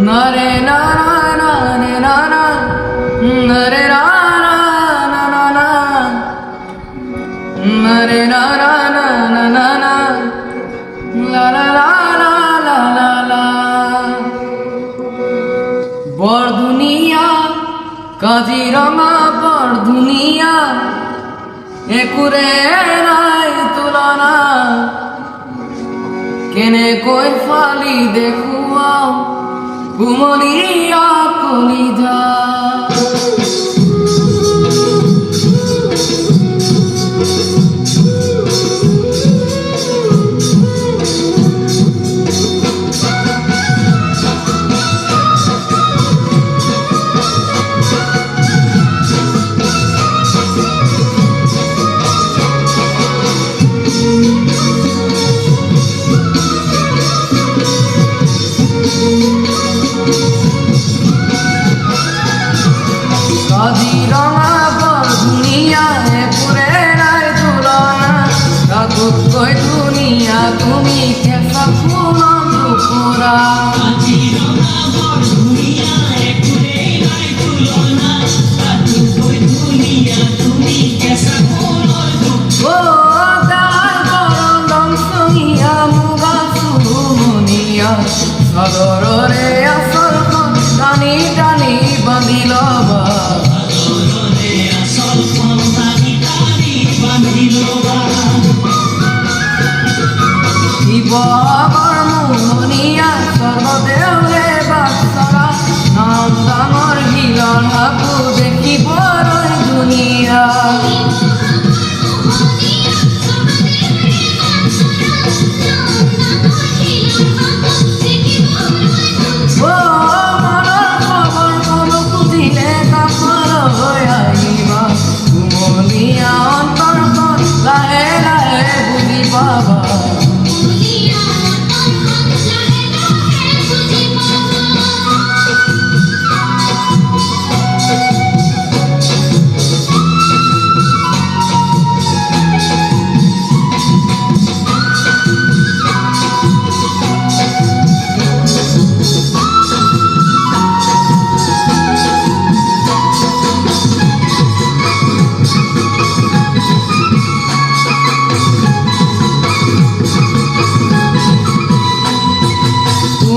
na re na na na na na na re na na na na na re na na na na na la la la la la la বড় দুনিয়া কাজিরঙা বড় দুনিয়া একুরে নাই তুলনা কেনে কই ফালি দেখুয়াও কুমলিয়া কলিজা কাজিরঙা বড় দুনিয়া একুরে নাই তুলনা কাকুত কই দুনিয়া তুমি কেসা ফুলন দুপুরা কাজিরঙা বড় দুনিয়া একুরে নাই তুলনা কাকুত কই দুনিয়া তুমি কেসা ফুলন দুপুরা ও গায় বরং সঙ্গিয়া মুগা সুমনিয়া সদরে আসল টানি টানি বাঁধিল শিৱসাগৰ মোহনীয়া স্বৰ্গদেউৰে বাটচৰা নাম ডাঙৰ শিলৰ সাপু দেখিবলৈ ধুনীয়া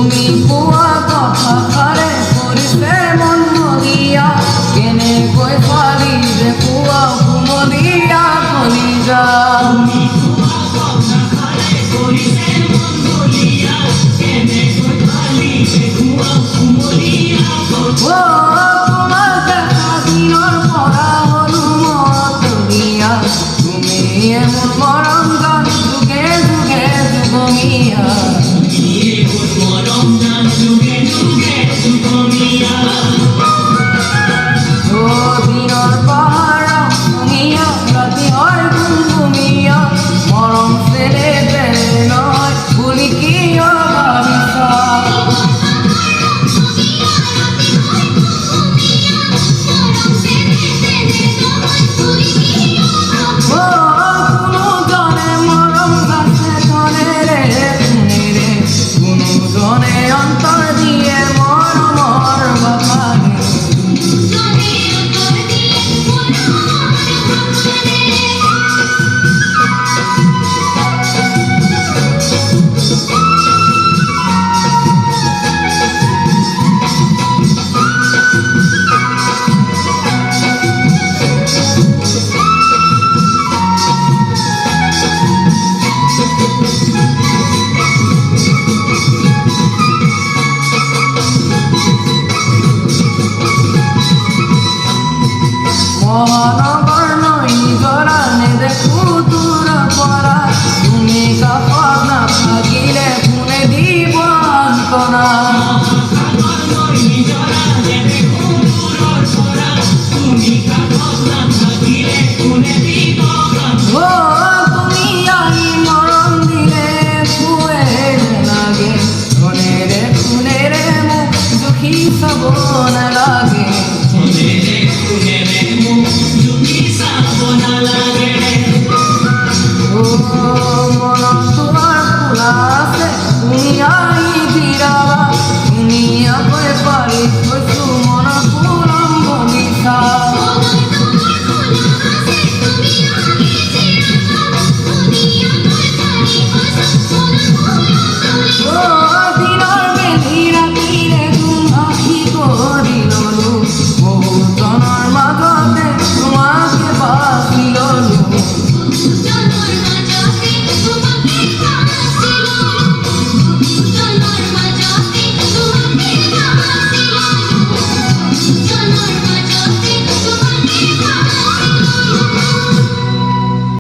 তুমি কোৱা কথাষাৰে কৰিছে মন মলিয়া কেনে কৈ ফালি দেখুৱা কুমলীয়া কলিজা তুমি কোৱা কথাষাৰে কৰিছে মন মলিয়া কেনে কৈ ফালি দেখুৱা কুমলীয়া কলিজা তোমাৰ দেখা দিনৰ পৰা হলো মতলীয়া তুমি মোৰ মৰম গান যুগে যুগে যুগমীয়া দিনৰ পাহাৰা শুনিয়া ৰাতি হয় গুমগুমীয়া মৰম চেৰে তেনে নহয় বুলি কিয় ভাবিছা কোনো জনে মৰম গাছে ধনেৰে শুনিৰে কোনো জনে অন্তৰ দিয়ে মৰমৰ বাপাৰে মহানগৰ নৈ নিজৰা নেদেখো দূৰ পৰা তুমি কাষত নাথাকিলে কোনে দিব অন্তৰা তুমি আহি মৰম দিলে শুৱে নালাগে ধনেৰে শুনেৰে মোক দুখী চাব নালাগে